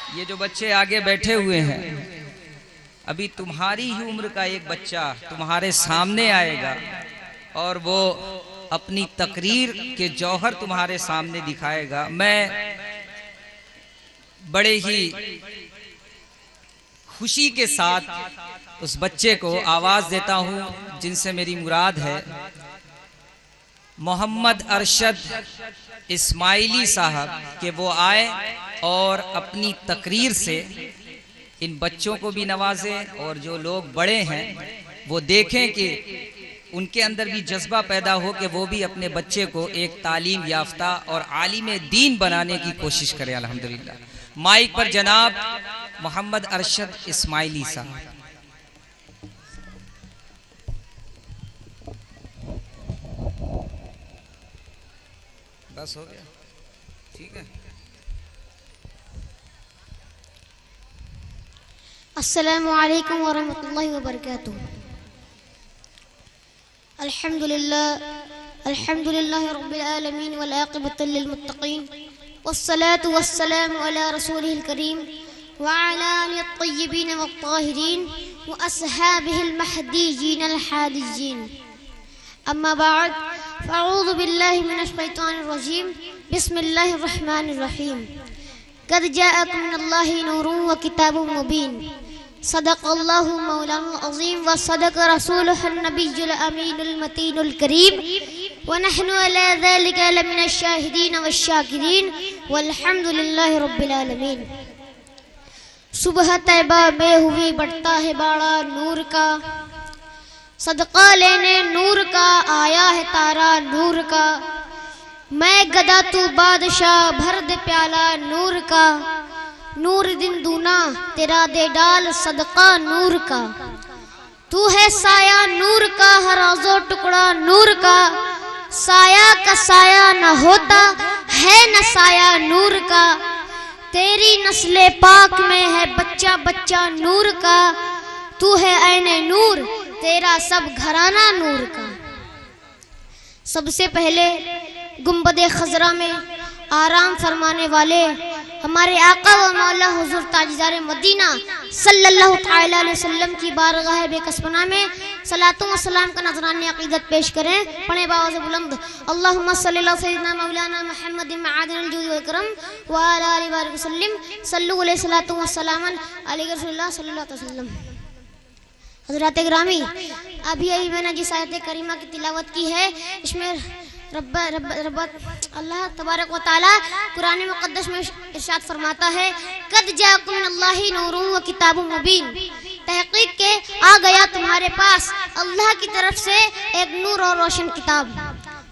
ये जो बच्चे आगे बैठे हुए हैं, अभी तुम्हारी ही उम्र का एक बच्चा तुम्हारे सामने आएगा और वो अपनी तकरीर के जौहर तुम्हारे सामने दिखाएगा। मैं बड़े ही खुशी के साथ उस बच्चे को आवाज देता हूं जिनसे मेरी मुराद है मोहम्मद अरशद इस्माइली साहब के वो आए और अपनी तकरीर से इन बच्चों को भी नवाजें और जो लोग बड़े हैं वो देखें कि उनके अंदर भी जज्बा पैदा हो कि वो भी अपने बच्चे को एक तालीम याफ्ता और आलिम दीन बनाने की कोशिश करें। अल्हम्दुलिल्लाह। माइक पर जनाब मोहम्मद अरशद इस्माइली साहब। बस हो गया, ठीक है। अस्सलामु अलैकुम वरहमतुल्लाहि वबरकातुहू। अल्हम्दुलिल्लाह रब्बिल आलमीन वल आक़िबतु लिल मुत्तक़ीन वस्सलातु वस्सलामु अला रसूलिहिल करीम व अला आलिहि अत्तय्यिबीन वत्ताहिरीन व अस्हाबिहिल महदीयीन अल हादियीन। अम्मा बाद फ़अऊज़ु बिल्लाहि मिनश शैतानिर रजीम। बिस्मिल्लाहिर रहमानिर रहीम। क़द जाअकुम मिनल्लाहि नूरुन व किताबुम मुबीन। सदक़ल्लाहु मौलाना अज़ीम व सदक़ रसूलुहुन नबियुल अमीनुल मतीनुल करीम व नहनु अला ज़ालिका लमिनश शाहिदीन वश शाकिरीन वल्हम्दुलिल्लाहि रब्बिल आलमीन। सुबह तैबा में हुई बढ़ता है बाड़ा नूर का, सदका लेने नूर का आया है तारा नूर का। मैं गदा तू बादशाह भर दे प्याला नूर का। नूर दिन दूना तेरा दे डाल सदका नूर का। तू है साया नूर का हर रोज़ो टुकड़ा नूर का। साया का साया न होता है न साया नूर का। तेरी नस्ले पाक में है बच्चा बच्चा नूर का। तू है ऐने नूर तेरा सब घराना नूर का। सबसे पहले गुंबदे खजरा में आराम फरमाने वाले हमारे आका व मौला हुजूर ताजदार मदीना सल्लल्लाहु तआला अलैहि वसल्लम की बारगाह बेकसपना में सलातो व सलाम का नजरानी अकीदत पेश करें। पढ़े बावाज़ बुलंद अल्लाहुम्मा सल्ली अला सय्यिदना मौलाना मुहम्मद मआदिनिल जूद वल करम व अला आलिहि व सल्लिम सल्लु अलैहि सलातो व सलामन अलैहि रसूलुल्लाह सल्लल्लाहु अलैहि वसल्लम। हज़रात ग्रामी, अभी मैंने जिस आयत करीमा की तिलावत की है इसमें अल्लाह तबारक व तआला कुरान मुक़द्दस में इरशाद फरमाता है क़द जाअकुम मिनल्लाहि नूरुन व किताबुम मुबीन। तहक़ीक़ के आ गया तुम्हारे पास अल्लाह की तरफ से एक नूर और रोशन किताब।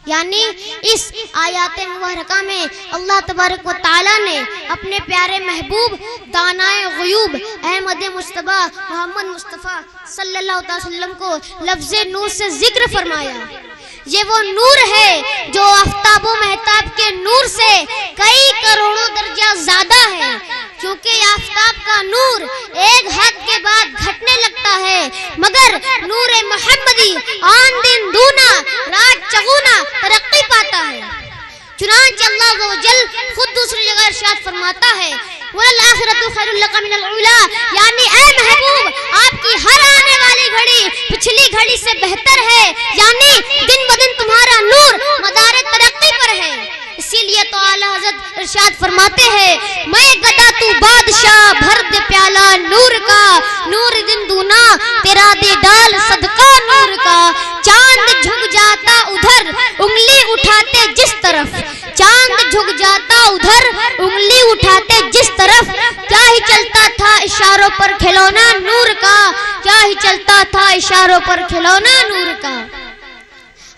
यानी इस आयात मुबारका में अल्लाह तबारक व तआला ने अपने प्यारे महबूब दानाए ग़ुयूब अहमद मुस्तफ़ा मोहम्मद मुस्तफ़ा सल्लल्लाहु अलैहि वसल्लम को लफ्ज़े नूर से जिक्र फरमाया। ये वो नूर है जो आफ्ताबो महताब के नूर से कई करोड़ों दर्जा ज्यादा है, क्योंकि आफ्ताब का नूर एक हद के बाद घटने लगता है, मगर नूर मोहम्मदी आन दिन दूना रात चगुना तरक्की पाता है। चुनांचे अल्लाह वो जल खुद दूसरी जगह इरशाद फरमाता है वल आखिरतु खैरुल लका मिनल उला। यानी ऐ महबूब आपकी हर आने वाली घड़ी पिछली घड़ी से बेहतर है। यानी दिन ब दिन तुम्हारा नूर मदारे तरक्की पर है। इसीलिए तो आला हज़रत इरशाद फरमाते हैं मैं गदा तू बादशाह भर दे प्याला नूर का। नूर दिन दूना तेरा दे डाल सदका नूर का। चांद झुक जाता उधर उंगली उठाते जिस तरफ। चांद झुक जाता उधर उंगली उठाते जिस तरफ। क्या ही चलता था इशारों पर खिलौना नूर का। क्या ही चलता था इशारों पर खिलौना नूर का।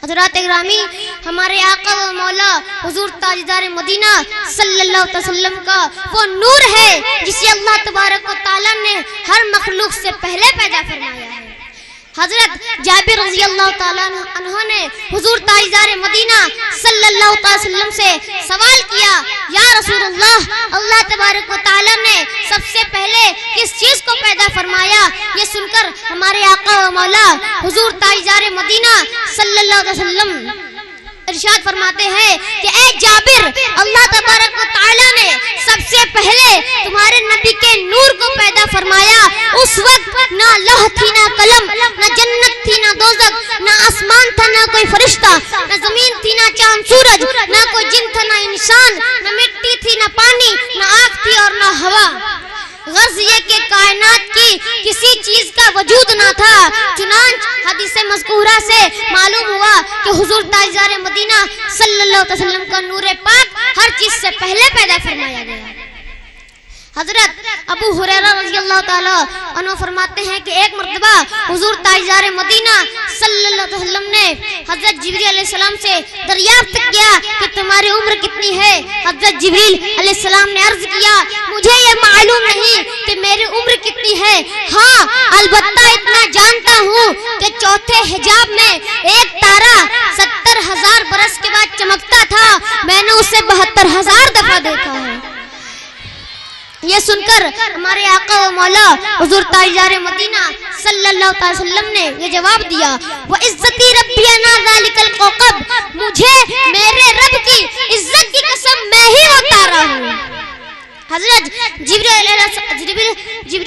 हज़रात ग्रामी, हमारे आका व मौला हुजूर ताजदार मदीना सल्लल्लाहु अलैहि वसल्लम का वो नूर है जिसे अल्लाह तबारक व तआला ने हर मखलूक से पहले पैदा फरमाया है। हजरत जाबिर रज़ी अल्लाह तआला अन्हु ने हुजूर ताजदार मदीना सल्लल्लाहु अलैहि वसल्लम से सवाल किया या रसूलुल्लाह अल्लाह तबारक व तआला ने सबसे पहले किस चीज को पैदा फरमाया। ये सुनकर हमारे आका व मौला हुजूर ताजदार मदीना सल्लल्लाहु अलैहि वसल्लम इरशाद फरमाते हैं कि ए जाबिर, अल्लाह तबारक व तआला ने सबसे पहले तुम्हारे नबी के नूर को पैदा फरमाया। उस वक्त ना लौह थी, ना कलम, ना जन्नत थी, ना दोज़ख, ना आसमान था, ना कोई फरिश्ता, ना जमीन थी, ना चांद सूरज, ना कोई जिन था, ना इंसान, ना मिट्टी थी, ना पानी, ना आग थी और ना हवा। गर्ज ये कि कायनात की किसी चीज का वजूद ना था। चुनांच हदीस मज़कूरा से मालूम हुआ कि हुजूर ताजदार मदीना सल्लल्लाहु अलैहि वसल्लम का नूर पाक हर चीज से पहले पैदा फरमाया गया। हजरत अबू हुरैरा रज़ियल्लाहु ताला अन्हु फरमाते हैं कि एक मर्तबा हुजूर ताजदार मदीना सल्लल्लाहु अलैहि वसल्लम ने हजरत जिब्रील अलैहिस्सलाम से दरियाफ्त किया कि तुम्हारी उम्र कितनी है। हजरत जिब्रील अलैहिस्सलाम ने अर्ज किया, मुझे ये मालूम नहीं कि मेरी उम्र कितनी है, हाँ अलबत्ता इतना जानता हूँ कि चौथे हिजाब में एक तारा 70,000 बरस के बाद चमकता था, मैंने उसे 72,000 दफा देखा है। ये सुनकर हमारे आका व मौला हुजूर ताजदार मदीना सल्लल्लाहु अलैहि वसल्लम ने ये जवाब दिया, व इज्जती रब्बी अना ज़ालिकल कौकब, मुझे मेरे रब की इज्जत की कसम मैं ही वो तारा हूँ। हजरत जिब्रील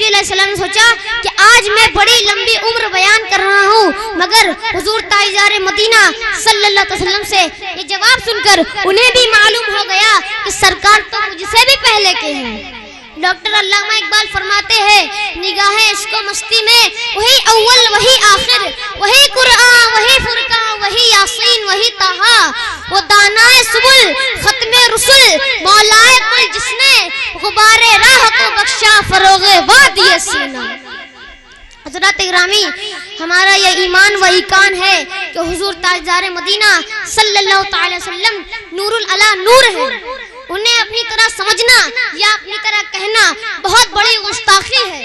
अलैहिस्सलाम ने सोचा कि आज मैं बड़ी लंबी उम्र बयान कर रहा हूँ, मगर हुजूर ताजदार मदीना सल्लल्लाहु अलैहि वसल्लम से ये जवाब सुनकर उन्हें भी मालूम हो गया कि सरकार तो मुझसे भी पहले के हैं। डॉक्टर अल्लामा इकबाल फरमाते हैं, निगाहे इश्क मस्ती में वही अव्वल वही आखिर, वही कुरान वही फुरकान वही यासीन वही ताहा, वो दानाए सुबुल खत्मे रुसुल मौलाए कुल जिसने गुबारे राह को बख्शा फरोगे वादिए सीना। हज़रात इकरामी, हमारा ये ईमान व ईकान है कि हुजूर ताजदार मदीना सल्लल्लाहु अलैहि वसल्लम नूरुल अला नूर है। उन्हें अपनी तरह समझना या अपनी तरह कहना बहुत बड़ी गुस्ताखी है।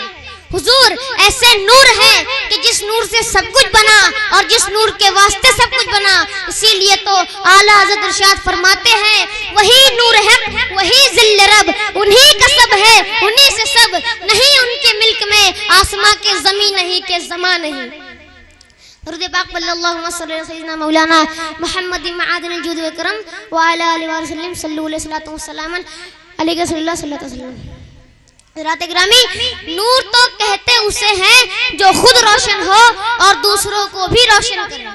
हुजूर ऐसे नूर हैं कि जिस नूर से सब कुछ बना और जिस नूर के वास्ते सब कुछ बना। इसीलिए तो आला हज़रत इरशाद फरमाते हैं, वही नूर है वही जिल्ल रब, उन्हीं का सब है उन्हीं से सब, नहीं उनके मिल्क में आसमां के ज़मीन नहीं के ज़मा नहीं। दरूद पाक सल्लल्लाहु अलैहि वसल्लम मौलाना मुहम्मद मआदिन जुद व करम व अला आलिहि व सल्लम सल्लल्लाहु अलैहि वसल्लम अलैहि सल्लल्लाहु अलैहि वसल्लम। हज़रात इकरामी, नूर तो कहते उसे हैं जो खुद रोशन हो और दूसरों को भी रोशन करे।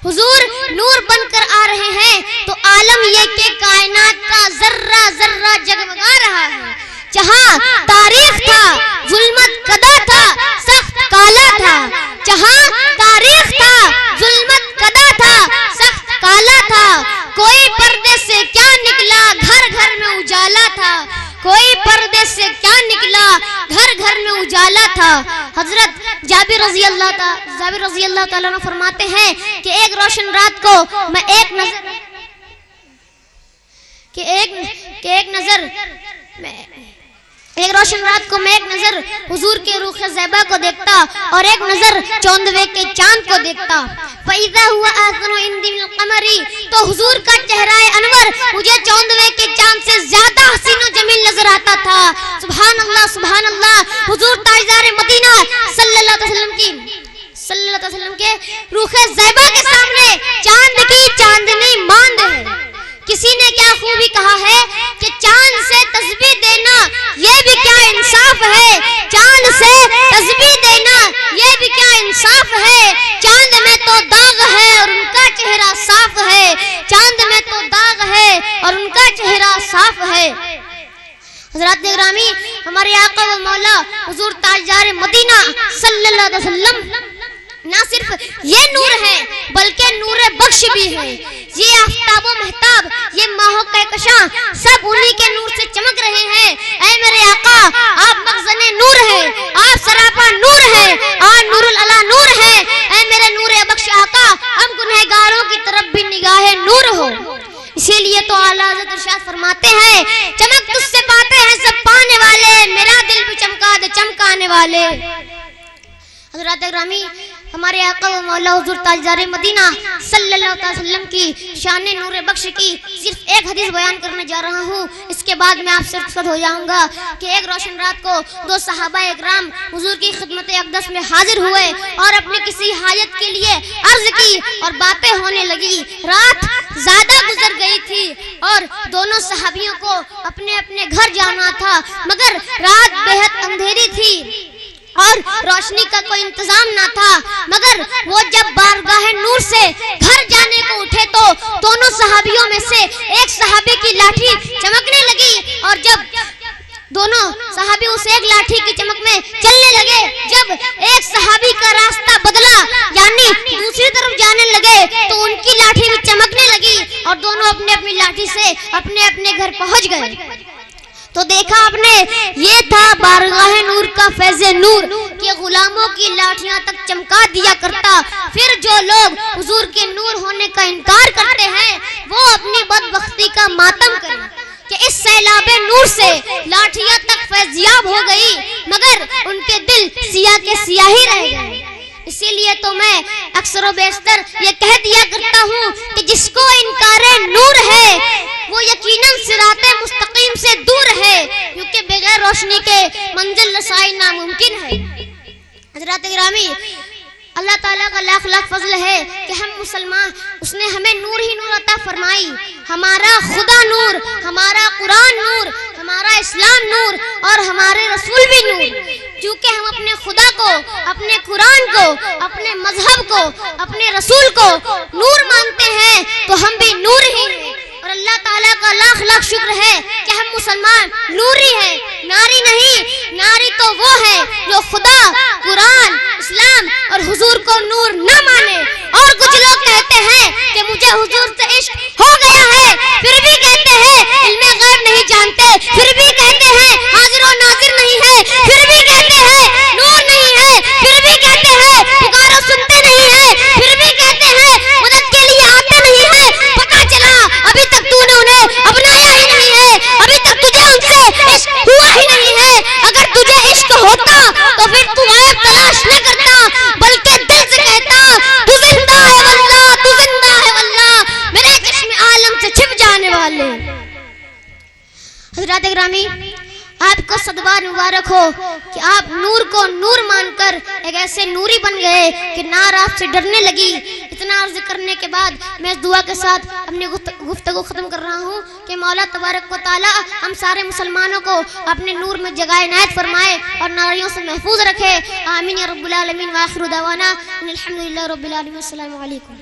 हुजूर नूर बनकर आ रहे हैं तो आलम ये कि कायनात का जर्रा जर्रा जगमगा रहा है। जहाँ तारीख था जुल्मत कदा था सख्त काला था, जहाँ तारीख था जुल्मत कदा था सख्त काला था, कोई पर्दे से क्या निकला घर घर में उजाला था, कोई पर्दे से क्या निकला घर घर में उजाला था। हजरत जाबिर रज़ी अल्लाह ताला अन्हु फरमाते हैं कि एक रोशन रात को मैं एक नजर हुजूर के रूख ज़ैबा को देखता और एक नजर चौंदवे के चांद को देखता। फ़इज़ा हुआ आसनु इंदी मिनल क़मरी, तो हुजूर का चेहरा अनवर मुझे चौंदवे के चांद से ज्यादा हसीन और जमील नजर आता था। सुभान अल्लाह सुभान अल्लाह। हुजूर ताजदार मदीना सल्लल्लाहु अलैहि वसल्लम के रूख ज़ैबा के सामने चांद की चांदनी मांद है। किसी ने क्या खूबी कहा है कि चांद से तस्बीह देना ये भी क्या इंसाफ है, चांद से तस्बीह देना ये भी क्या इंसाफ है। चांद में तो दाग है और उनका चेहरा साफ है, चांद में तो दाग है और उनका चेहरा साफ है। हज़रात इकरामी, हमारे आका व मौला हुजूर ताजदार मदीना सल्लल्लाहु अलैहि वसल्लम ना सिर्फ ये नूर है बल्कि नूर बख्श भी है। ये आफ्ताब व महताब, ये माहो कहकशां सब उन्हीं के नूर से चमक रहे हैं। ऐ मेरे आका, आप मखज़ने नूर हैं, आप सरापा नूर हैं, आप नूरुल अला नूर हैं। ऐ मेरे नूर बख्श आका, हम गुनहगारों की तरफ भी निगाहे नूर हो। इसीलिए तो आला हज़रत इरशाद फरमाते हैं, चमक तुझसे पाते हैं सब पाने वाले, मेरा दिल भी चमका दे चमकाने वाले। हज़रात इकरामी, हमारे आका व मौला हुजूर ताजदार मदीना सल्लल्लाहु अलैहि वसल्लम की शान नूर बख्श की सिर्फ एक हदीस बयान करने जा रहा हूँ। इसके बाद मैं आपसे रुखसत हो जाऊंगा कि एक रोशन रात को दो सहाबा इकराम हुजूर की खिदमत अक़दस में हाजिर हुए और अपने किसी हाजत के लिए अर्ज की और बातें होने लगी। रात ज्यादा गुजर गई थी और दोनों सहाबियों को अपने अपने घर जाना था, मगर रात बेहद अंधेरी थी और रोशनी का कोई इंतजाम ना था। मगर वो जब बारगाह नूर से घर जाने को उठे तो दोनों सहाबियों में से एक सहाबी की लाठी चमकने लगी और जब दोनों सहाबी उस एक लाठी की चमक में चलने लगे, जब एक सहाबी का रास्ता बदला यानी दूसरी तरफ जाने लगे तो उनकी लाठी भी चमकने लगी और दोनों अपने अपनी लाठी से अपने अपने घर पहुंच गए। तो देखा आपने, ये था बारगाह नूर का फैज़े नूर के गुलामों की लाठियां तक चमका दिया करता। फिर जो लोग हुजूर के नूर होने का इनकार करते हैं वो अपनी बदबख्ती का मातम करें कि इस सैलाबे नूर से लाठियां तक फैज़याब हो गई मगर उनके दिल सिया के सिया ही रह गए। इसीलिए तो मैं अक्सर बेशतर ये कह दिया करता हूँ कि जिसको इनकारे नूर है वो यकीनन सिराते मुस्तकीम से दूर है, क्योंकि बगैर रोशनी के मंजिल रसाई नामुमकिन है। हज़रात गिरामी, अल्लाह ताला का लाख लाख फजल है कि हम मुसलमान, उसने हमें नूर ही नूर अता फरमाई। हमारा खुदा नूर, हमारा कुरान नूर, हमारा इस्लाम नूर और हमारे रसूल भी नूर। क्योंकि हम अपने खुदा को, अपने कुरान को, अपने मजहब को, अपने रसूल को नूर मानते हैं तो हम भी नूर ही हैं। और अल्लाह ताला का लाख लाख शुक्र है कि हम मुसलमान नूरी हैं, नारी नहीं। नारी तो वो है जो खुदा, कुरान, इस्लाम और हुजूर को नूर न माने। और कुछ लोग कहते हैं कि मुझे हुजूर से इश्क हो गया है, फिर भी कहते हैं इल्मे गैब नहीं जानते, फिर भी कहते हैं हाजिर और नाजिर नहीं है, फिर भी कहते हैं नूर नहीं है, फिर भी कहते हैं पुकारो सुनते नहीं है, फिर भी कहते हैं मदद के लिए आते नहीं है। पता चला अभी तक तूने उन्हें अपनाया ही नहीं है, अभी तक तुझे उनसे इश्क हुआ ही नहीं है। अगर तुझे इश्क होता तो फिर तू गायब तलाश न करता, बल्कि दिल से कहता तू जिंदा है वल्लाह, तू जिंदा है वल्लाह, मेरे चश्मे आलम से छिप जाने वाले। हज़रात गिरामी, आपको सदबार मुबारक हो कि आप नूर को नूर मानकर एक ऐसे नूरी बन गए कि नार आपसे डरने लगी। इतना अर्ज करने के बाद मैं इस दुआ के साथ अपनी गुफ्तगू खत्म कर रहा हूँ कि मौला तबारक व तआला हम सारे मुसलमानों को अपने नूर में जगह इनायत फरमाए और नारियों से महफूज रखे। आमीन या रब्बुल आलमीन। व आखिरु दवाना अनिल हम्दुलिल्लाहि रब्बिल आलमीन। अस्सलामु अलैकुम।